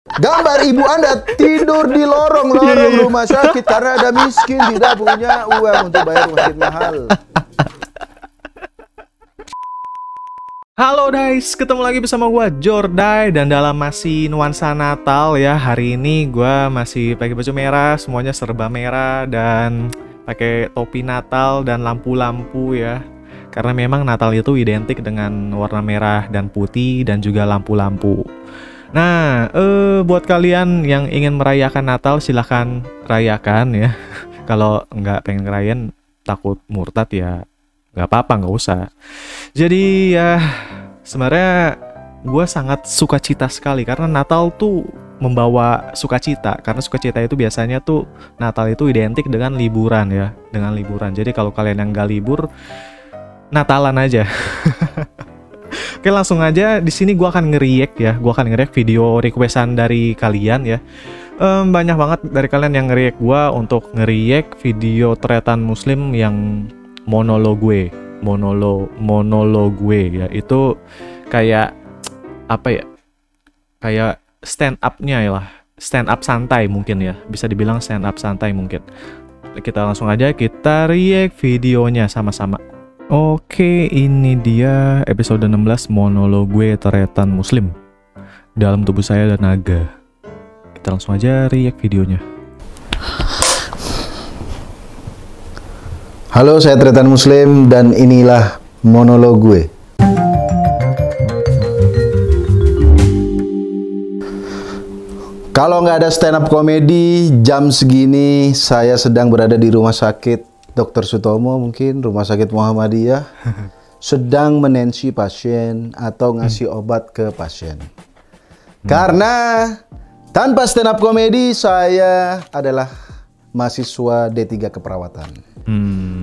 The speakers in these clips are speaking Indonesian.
Gambar ibu Anda tidur di lorong-lorong rumah sakit karena ada miskin, tidak punya uang untuk bayar rumah sakit mahal. Halo guys, ketemu lagi bersama gua Jordai dan dalam masih nuansa Natal ya. Hari ini gua masih pakai baju merah, semuanya serba merah dan pakai topi Natal dan lampu-lampu ya. Karena memang Natal itu identik dengan warna merah dan putih dan juga lampu-lampu. Nah, buat kalian yang ingin merayakan Natal silahkan rayakan ya. Kalau nggak pengen ngerayain takut murtad ya nggak apa-apa, nggak usah. Jadi ya sebenarnya gue sangat sukacita sekali karena Natal tuh membawa sukacita. Karena sukacita itu biasanya tuh Natal itu identik dengan liburan ya, dengan liburan. Jadi kalau kalian yang nggak libur, Natalan aja. Oke, langsung aja di sini gue akan nge-react ya. Gue akan nge-react video requestan dari kalian ya. Banyak banget dari kalian yang nge-react gue untuk nge-react video tretan muslim yang monolog gue ya. Itu kayak apa ya, kayak stand up-nya ya lah, stand up santai mungkin ya, bisa dibilang stand up santai mungkin. Kita langsung aja kita react videonya sama-sama. Oke, ini dia episode 16 monolog gue tretan muslim. Dalam tubuh saya ada naga. Kita langsung aja react videonya. Halo, saya tretan muslim dan inilah monolog gue. Kalau nggak ada stand up komedi jam segini, saya sedang berada di rumah sakit Dr. Sutomo, mungkin rumah sakit Muhammadiyah, sedang menensi pasien atau ngasih obat ke pasien. Karena tanpa stand up komedi saya adalah mahasiswa D3 keperawatan.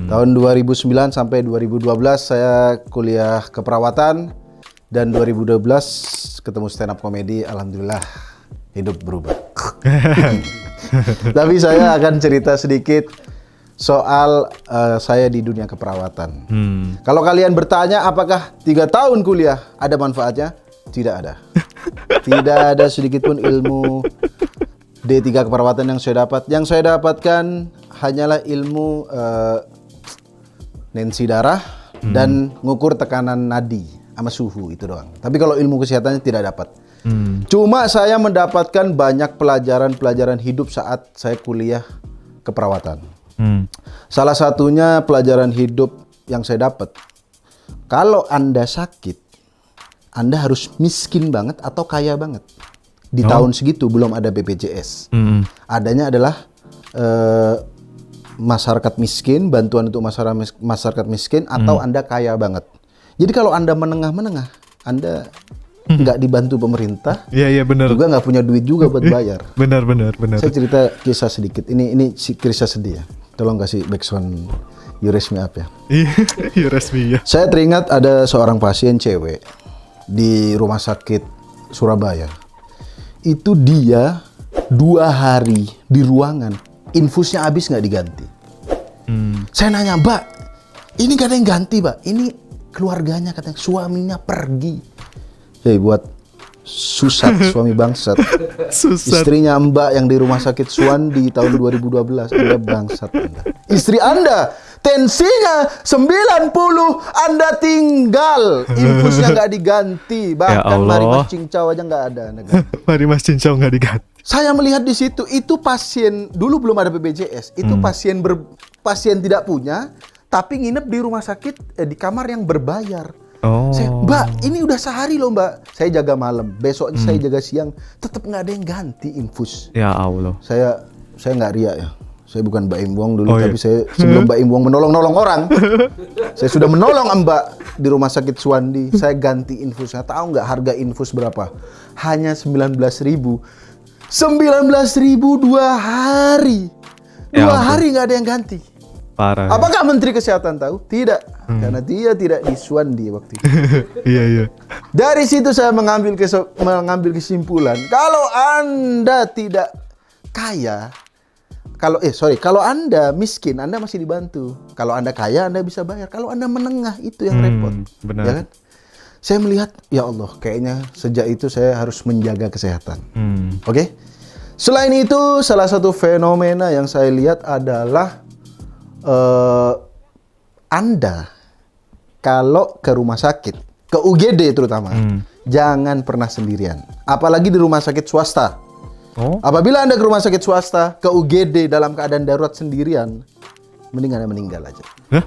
Tahun 2009 sampai 2012 saya kuliah keperawatan dan 2012 ketemu stand up komedi, alhamdulillah hidup berubah. Tapi saya akan cerita sedikit soal saya di dunia keperawatan. Kalau kalian bertanya apakah 3 tahun kuliah ada manfaatnya? Tidak ada. Tidak ada sedikit pun ilmu D3 keperawatan yang saya dapat. Yang saya dapatkan hanyalah ilmu nensi darah dan ngukur tekanan nadi sama suhu, itu doang. Tapi kalau ilmu kesehatannya tidak dapat. Cuma saya mendapatkan banyak pelajaran hidup saat saya kuliah keperawatan. Salah satunya pelajaran hidup yang saya dapat, kalau Anda sakit, Anda harus miskin banget atau kaya banget. Di tahun segitu belum ada BPJS. Adanya adalah masyarakat miskin, bantuan untuk masyarakat miskin, atau Anda kaya banget. Jadi kalau Anda menengah-menengah, Anda nggak dibantu pemerintah, Iya benar. juga nggak punya duit juga buat bayar. Benar. Saya cerita kisah sedikit. Ini kisah sedih ya. Tolong kasih backsound You Raise Me Up ya. You Raise Me ya. Saya teringat ada seorang pasien cewek di rumah sakit Surabaya. Itu dia 2 hari di ruangan, infusnya habis nggak diganti. Saya nanya, Mbak, ini gak ada yang ganti, Mbak? Ini keluarganya katanya, suaminya pergi. Hei, buat susat, suami bangsat. Istrinya Mbak yang di rumah sakit Suwandi tahun 2012, Anda bangsat Anda. Istri Anda tensinya 90, Anda tinggal, infusnya nggak diganti, bahkan Mari Mas Cincau aja nggak ada. Mari Mas Cincau nggak diganti. Saya melihat di situ, itu pasien dulu belum ada BPJS, itu pasien tidak punya, tapi nginep di rumah sakit di kamar yang berbayar. Saya, Mbak, ini udah sehari loh Mbak. Saya jaga malam, besoknya saya jaga siang, tetap nggak ada yang ganti infus. Ya Allah. Saya nggak riak ya. Saya bukan Mbak Imwong dulu, tapi saya sebelum Mbak Imwong menolong orang, saya sudah menolong Mbak di rumah sakit Suwandi. Saya ganti infusnya. Tahu nggak harga infus berapa? Hanya 19.000. 19.000 2 hari. 2 hari nggak ada yang ganti. Parah. Apakah Menteri Kesehatan tahu? Tidak, karena dia tidak di Suwandi waktu itu. Iya. Dari situ saya mengambil kesimpulan, kalau Anda tidak kaya, kalau Anda miskin, Anda masih dibantu. Kalau Anda kaya, Anda bisa bayar. Kalau Anda menengah, itu yang repot. Benar. Ya kan? saya melihat, ya Allah, kayaknya sejak itu saya harus menjaga kesehatan. Oke? Selain itu, salah satu fenomena yang saya lihat adalah Anda kalau ke rumah sakit, ke UGD terutama, jangan pernah sendirian. Apalagi di rumah sakit swasta. Apabila Anda ke rumah sakit swasta, ke UGD dalam keadaan darurat sendirian, mending Anda meninggal aja. Hah?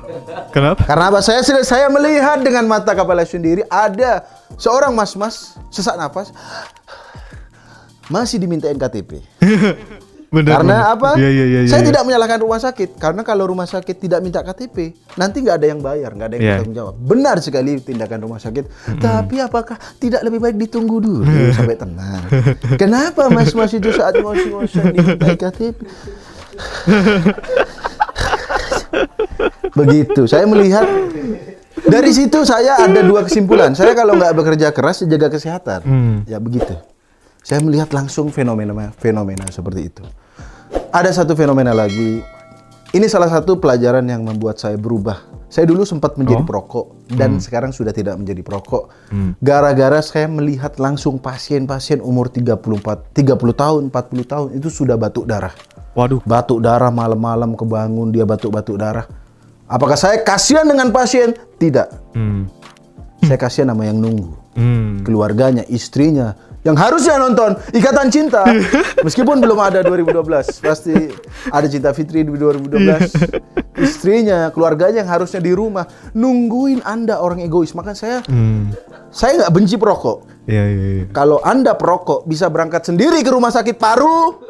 Kenapa? Karena apa? Saya melihat dengan mata kepala sendiri ada seorang mas-mas sesak nafas masih dimintain KTP. Bener, Karena apa? Iya, Saya tidak menyalahkan rumah sakit. Karena kalau rumah sakit tidak minta KTP, nanti nggak ada yang bayar, nggak ada yang bertanggung jawab. Benar sekali tindakan rumah sakit. Tapi apakah tidak lebih baik ditunggu dulu sampai tenang? Kenapa mas-mas itu saat ngos-ngosan diminta KTP? Begitu. Saya melihat dari situ saya ada dua kesimpulan. Saya kalau nggak bekerja keras, jaga kesehatan. Ya begitu. Saya melihat langsung fenomena seperti itu. Ada satu fenomena lagi. Ini salah satu pelajaran yang membuat saya berubah. Saya dulu sempat menjadi perokok dan sekarang sudah tidak menjadi perokok. Gara-gara saya melihat langsung pasien-pasien umur 30 tahun, 40 tahun itu sudah batuk darah. Waduh. Batuk darah malam-malam kebangun dia batuk-batuk darah. Apakah saya kasihan dengan pasien? Tidak. Saya kasihan sama yang nunggu. Keluarganya, istrinya, yang harusnya nonton Ikatan Cinta. Meskipun belum ada 2012. Pasti ada Cinta Fitri 2012. Istrinya, keluarganya yang harusnya di rumah nungguin Anda orang egois. Maka saya nggak benci perokok. Iya. Kalau Anda perokok bisa berangkat sendiri ke rumah sakit paru,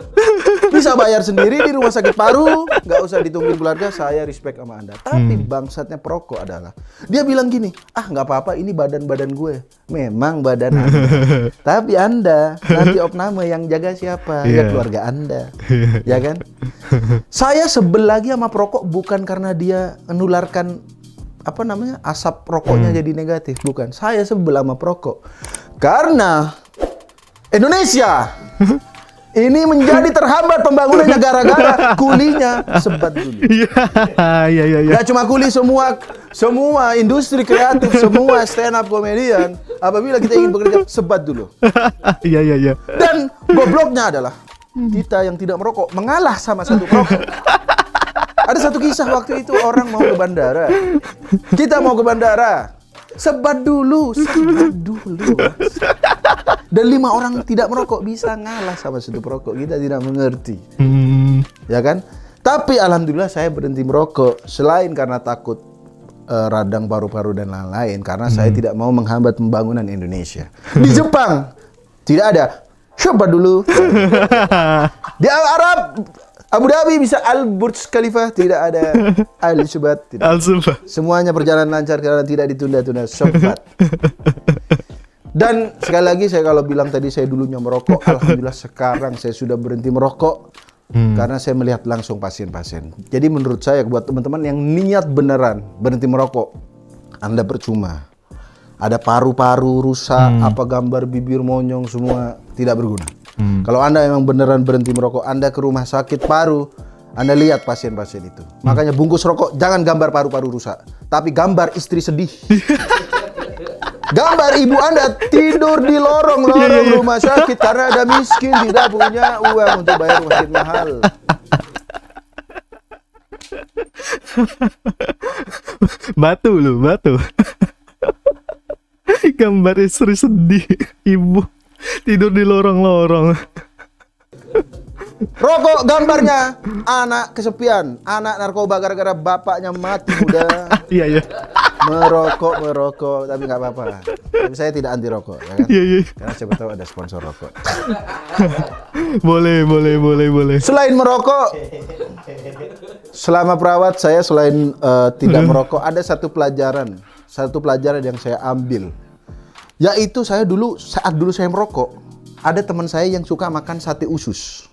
bisa bayar sendiri di rumah sakit paru, nggak usah ditungguin keluarga. Saya respect sama Anda. Tapi bangsatnya perokok adalah dia bilang gini, nggak apa-apa, ini badan gue. Memang badan Anda. Tapi Anda nanti opname yang jaga siapa? Ya keluarga Anda, ya kan? Saya sebel lagi sama perokok bukan karena dia menularkan asap rokoknya jadi negatif, bukan. Saya sebel sama perokok karena Indonesia ini menjadi terhambat pembangunannya gara-gara kulinya sebat dulu. Iya. Gak cuma kuli, semua industri kreatif, semua stand up komedian, apabila kita ingin bekerja sebat dulu. Iya. Dan gobloknya adalah kita yang tidak merokok mengalah sama satu perokok. Ada satu kisah waktu itu orang mau ke bandara. Kita mau ke bandara. Sebat dulu. Dan 5 orang tidak merokok bisa ngalah sama satu perokok. Kita tidak mengerti. Ya kan? Tapi alhamdulillah saya berhenti merokok. Selain karena takut radang paru-paru dan lain-lain. Karena saya tidak mau menghambat pembangunan Indonesia. Di Jepang tidak ada. Sebat dulu. Di Arab Abu Dhabi bisa Al-Burj Khalifa, tidak ada Al-Subat. Semuanya berjalan lancar karena tidak ditunda-tunda. Sobat. Dan sekali lagi saya kalau bilang tadi saya dulunya merokok, alhamdulillah sekarang saya sudah berhenti merokok karena saya melihat langsung pasien-pasien. Jadi menurut saya buat teman-teman yang niat beneran berhenti merokok, Anda percuma. Ada paru-paru rusak, apa gambar bibir monyong semua tidak berguna. Kalau Anda memang beneran berhenti merokok, Anda ke rumah sakit paru, Anda lihat pasien-pasien itu. Makanya bungkus rokok jangan gambar paru-paru rusak, tapi gambar istri sedih. Gambar ibu Anda tidur di lorong-lorong rumah sakit karena ada miskin, tidak punya uang untuk bayar rumah sakit mahal. Batu. Gambar istri sedih, ibu tidur di lorong-lorong. Rokok gambarnya anak kesepian, anak narkoba gara-gara bapaknya mati muda. Iya. Merokok, tapi nggak apa-apa. Tapi saya tidak anti rokok, ya kan? Iya. Karena siapa tahu ada sponsor rokok. Boleh. Selain merokok, selama perawat saya selain tidak merokok, ada satu pelajaran yang saya ambil. Yaitu saat dulu saya merokok, ada teman saya yang suka makan sate usus.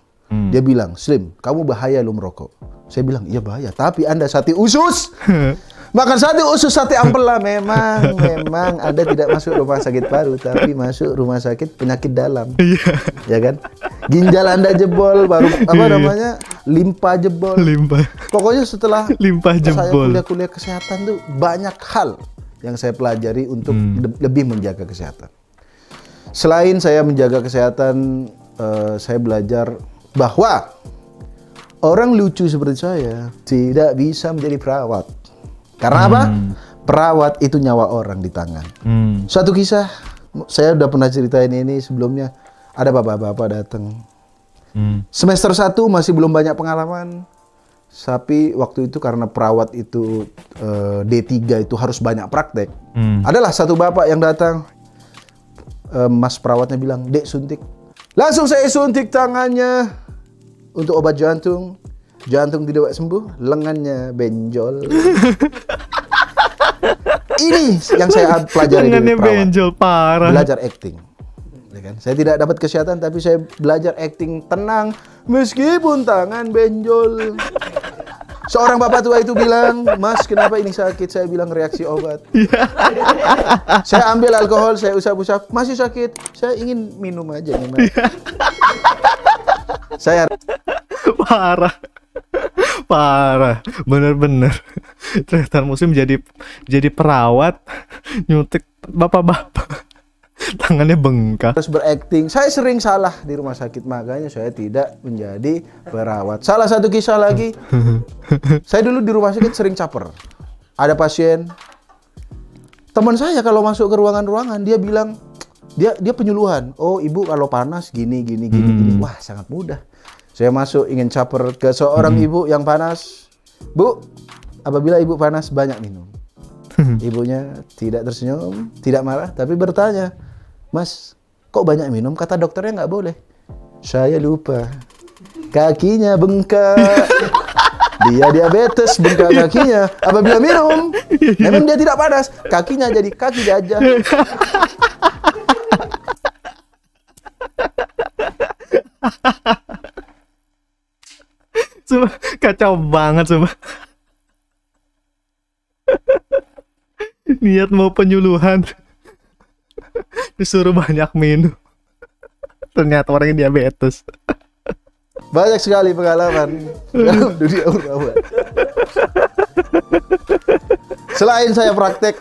Dia bilang, Slim, kamu bahaya lu merokok. Saya bilang, iya bahaya, tapi Anda sate usus. Makan sate usus, sate ampela, memang Anda tidak masuk rumah sakit paru, tapi masuk rumah sakit penyakit dalam. Ya kan? Ginjal Anda jebol, baru limpa jebol. Limpa. Pokoknya setelah limpa jebol. Saya kuliah kesehatan tuh banyak hal yang saya pelajari untuk lebih menjaga kesehatan. Selain saya menjaga kesehatan, saya belajar bahwa orang lucu seperti saya tidak bisa menjadi perawat. Karena apa? Perawat itu nyawa orang di tangan. Suatu kisah, saya udah pernah ceritain ini sebelumnya. Ada bapak-bapak datang. Semester 1 masih belum banyak pengalaman. Tapi waktu itu karena perawat itu D3 itu harus banyak praktek. Adalah satu bapak yang datang. Mas perawatnya bilang, "Dek, suntik." Langsung saya suntik tangannya untuk obat jantung. Jantung tidak sembuh, lengannya benjol. Ini yang saya pelajari dari perawat. Benjol parah. Belajar acting. Ya kan? Saya tidak dapat kesehatan, tapi saya belajar acting tenang meskipun tangan benjol. Seorang bapak tua itu bilang, "Mas, kenapa ini sakit?" Saya bilang, "Reaksi obat." Saya ambil alkohol, saya usap-usap, "Masih sakit." "Saya ingin minum aja nih, Mas." Saya Parah. Parah. Bener-bener. Ternyata musim jadi perawat nyuntik bapak-bapak. Tangannya bengkak. harus berakting. Saya sering salah di rumah sakit, makanya saya tidak menjadi perawat. Salah satu kisah lagi, saya dulu di rumah sakit sering caper. Ada pasien, teman saya kalau masuk ke ruangan-ruangan dia bilang, dia penyuluhan. "Oh, ibu kalau panas gini. Wah, sangat mudah. Saya masuk ingin caper ke seorang ibu yang panas. "Bu, apabila ibu panas banyak minum." Ibunya tidak tersenyum, tidak marah, tapi bertanya, "Mas, kok banyak minum? Kata dokternya nggak boleh." "Saya lupa. Kakinya bengkak. Dia diabetes, bengkak kakinya. Apabila minum, memang dia tidak panas. Kakinya jadi kaki gajah." Sumpah, kacau banget sumpah. Niat mau penyuluhan, disuruh banyak minum. Ternyata orangnya diabetes. Banyak sekali pengalaman dalam dunia perawat. Selain saya praktek,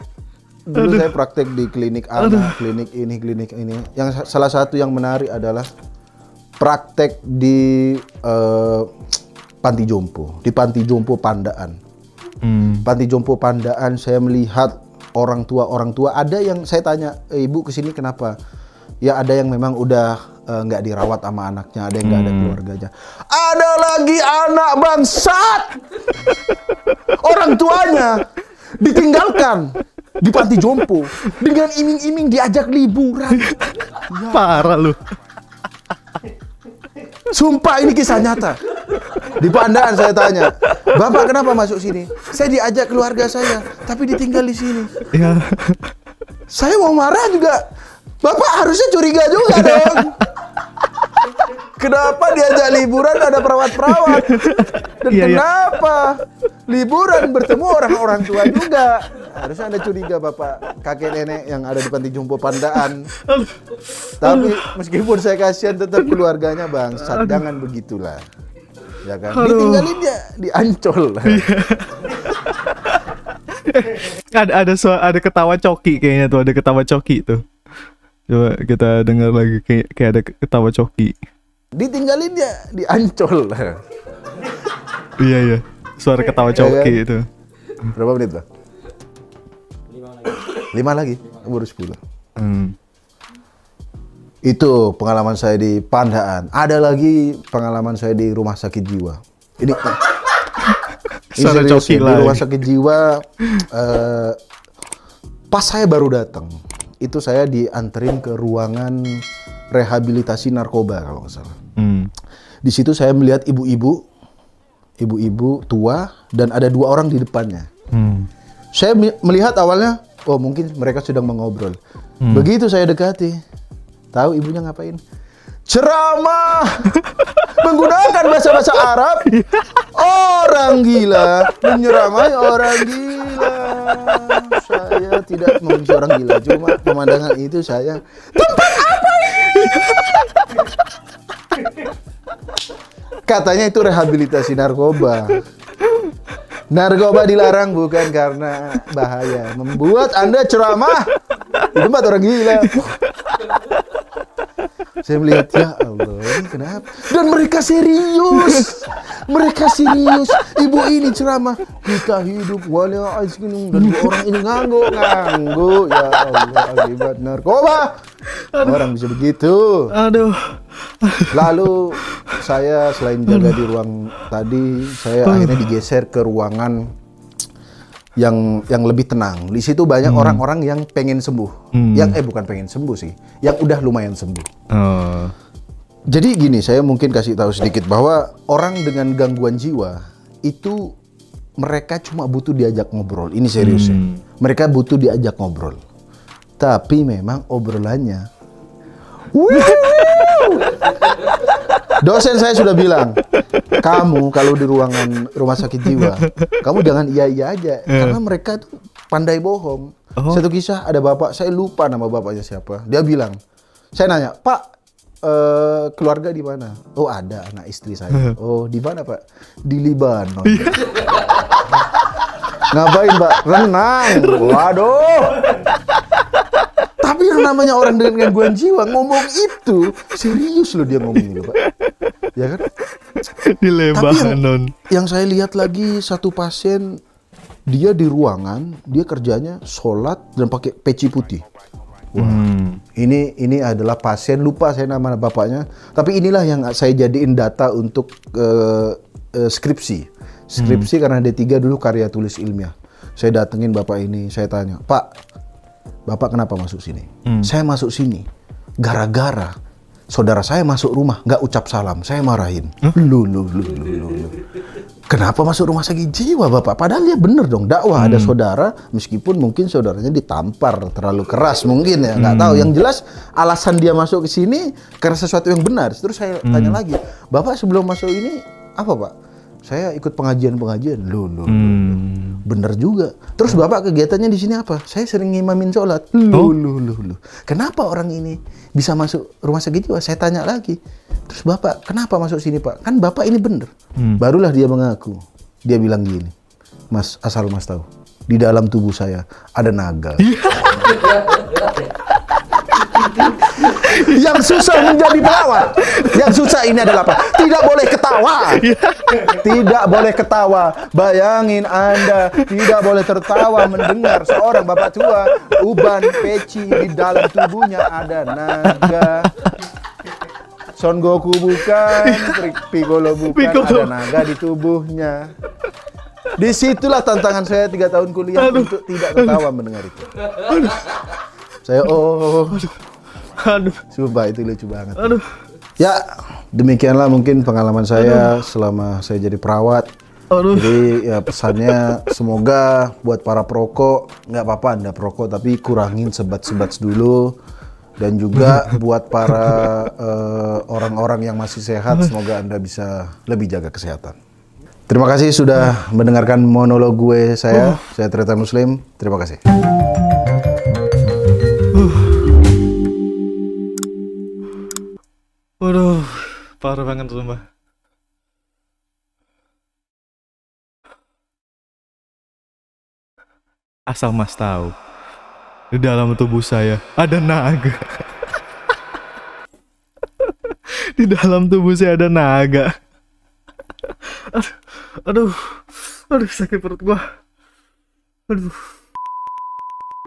dulu saya praktek di klinik anak, klinik ini. Yang salah satu yang menarik adalah praktek di panti jompo, di panti jompo Pandaan. Panti jompo Pandaan, saya melihat orang tua ada yang saya tanya, "Ibu kesini kenapa?" Ya ada yang memang udah nggak dirawat sama anaknya, ada yang nggak ada keluarganya. Ada lagi anak bangsat, orang tuanya ditinggalkan di panti jompo dengan iming-iming diajak liburan. Ya. Parah lu. Sumpah ini kisah nyata. Di Pandaan saya tanya, "Bapak kenapa masuk sini?" "Saya diajak keluarga saya, tapi ditinggal di sini." Ya. Saya mau marah juga. Bapak harusnya curiga juga dong. Kenapa diajak liburan ada perawat-perawat? Dan kenapa liburan bertemu orang-orang tua juga? Harusnya Anda curiga Bapak kakek nenek yang ada di panti jompo Pandaan. Tapi meskipun saya kasihan, tetap keluarganya bangsat. Jangan begitulah. Ya kan? Ditinggalin dia di Ancol. Ada ketawa coki kayaknya tuh, ada ketawa coki tuh. Coba kita dengar lagi, kayak ada ketawa coki. Ditinggalin dia di Ancol. Iya. Suara ketawa coki ya kan? itu. Berapa menit lah? 5 lagi. Baru 10. Itu pengalaman saya di Pandaan. Ada lagi pengalaman saya di rumah sakit jiwa. Ini serius ya, di rumah sakit jiwa. Pas saya baru datang, itu saya dianterin ke ruangan rehabilitasi narkoba kalau nggak salah. Di situ saya melihat ibu-ibu tua dan ada 2 orang di depannya. Saya melihat awalnya, oh mungkin mereka sedang mengobrol. Begitu saya dekati, tahu ibunya ngapain? Ceramah menggunakan bahasa-bahasa Arab. Orang gila menyeramai orang gila. Saya tidak membenci orang gila, cuma pemandangan itu saya, tempat apa ini? Katanya itu rehabilitasi narkoba. Narkoba dilarang bukan karena bahaya, membuat Anda ceramah di tempat orang gila. Saya melihat, ya Allah, ini kenapa? Dan mereka serius. Mereka serius. Ibu ini ceramah, kita hidup wala azkin, dan orang ini nganggo. Ya Allah, akibat narkoba. Orang bisa begitu. Aduh. Lalu saya selain jaga di ruang tadi, saya akhirnya digeser ke ruangan yang lebih tenang. Di situ banyak orang-orang yang pengen sembuh. Yang bukan pengen sembuh sih, yang udah lumayan sembuh. Jadi gini, saya mungkin kasih tahu sedikit bahwa orang dengan gangguan jiwa itu mereka cuma butuh diajak ngobrol. Ini serius ya. Mereka butuh diajak ngobrol. Tapi memang obrolannya dosen saya sudah bilang, kamu kalau di ruangan rumah sakit jiwa, kamu jangan iya-iya aja. Karena mereka tuh pandai bohong. Satu kisah, ada bapak, saya lupa nama bapaknya siapa. Dia bilang, saya nanya, Pak, keluarga di mana? Oh, ada anak istri saya. Oh, di mana, Pak? Di Libanon. Ngapain, Pak? Renang. Waduh. Tapi yang namanya orang dengan gangguan jiwa ngomong itu serius loh, dia ngomong itu, Pak. Ya kan? Di Lebanon. Yang saya lihat lagi satu pasien, dia di ruangan, dia kerjanya sholat dan pakai peci putih. Wah, ini adalah pasien, lupa saya nama bapaknya. Tapi inilah yang saya jadiin data untuk skripsi. Skripsi karena D3 dulu karya tulis ilmiah. Saya datengin bapak ini, saya tanya, Pak, Bapak kenapa masuk sini? Saya masuk sini gara-gara saudara saya masuk rumah nggak ucap salam, saya marahin. Lu. Kenapa masuk rumah sakit jiwa, Bapak? Padahal dia bener dong, dakwah ada saudara, meskipun mungkin saudaranya ditampar terlalu keras mungkin ya, nggak tahu. Yang jelas alasan dia masuk ke sini karena sesuatu yang benar. Terus saya tanya lagi, Bapak sebelum masuk ini apa, Pak? Saya ikut pengajian. Lu. Bener juga. Terus Bapak kegiatannya di sini apa? Saya sering ngimamin sholat. Lu. Kenapa orang ini bisa masuk rumah sakit jiwa? Saya tanya lagi. Terus Bapak kenapa masuk sini, Pak? Kan Bapak ini bener. Barulah dia mengaku. Dia bilang gini, Mas, asal Mas tahu, di dalam tubuh saya ada naga. Yang susah menjadi perawat. Yang susah ini adalah apa? Tidak boleh ketawa. Tidak boleh ketawa. Bayangin Anda tidak boleh tertawa mendengar seorang bapak tua uban peci di dalam tubuhnya ada naga. Son Goku bukan, Piccolo bukan, ada naga di tubuhnya. Disitulah tantangan saya 3 tahun kuliah untuk tidak tertawa mendengar itu. Saya sumpah itu lucu banget. Ya, demikianlah mungkin pengalaman saya selama saya jadi perawat. Jadi ya pesannya semoga buat para perokok, nggak apa-apa Anda perokok tapi kurangin sebat-sebat dulu. Dan juga buat para orang-orang yang masih sehat, semoga Anda bisa lebih jaga kesehatan. Terima kasih sudah mendengarkan monolog gue saya Tretan Muslim. Terima kasih. Waduh, parah banget sumpah. Asal Mas tahu, di dalam tubuh saya ada naga. Di dalam tubuh saya ada naga. Aduh, sakit perut gua. Aduh.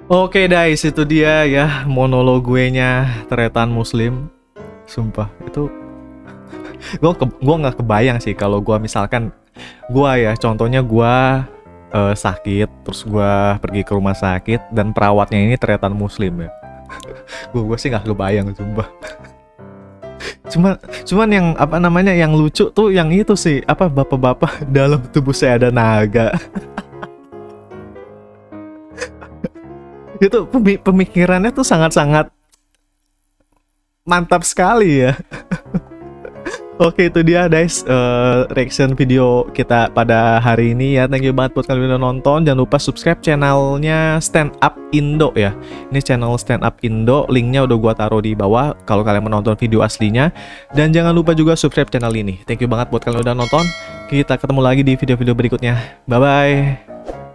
Oke guys, itu dia ya monolog gue nya Tretan Muslim. Sumpah itu gua nggak kebayang sih kalau gua misalkan contohnya gua sakit terus gua pergi ke rumah sakit dan perawatnya ini Tretan Muslim ya. gua sih nggak kebayang sumpah. Cuman yang apa namanya yang lucu tuh yang itu sih, apa bapak-bapak dalam tubuh saya ada naga. Itu pemikirannya tuh sangat-sangat mantap sekali ya. Oke, itu dia guys reaction video kita pada hari ini ya. Thank you banget buat kalian udah nonton. Jangan lupa subscribe channelnya Stand Up Indo ya. Ini channel Stand Up Indo, linknya udah gua taruh di bawah kalau kalian menonton video aslinya. Dan jangan lupa juga subscribe channel ini. Thank you banget buat kalian udah nonton. Kita ketemu lagi di video-video berikutnya. Bye-bye.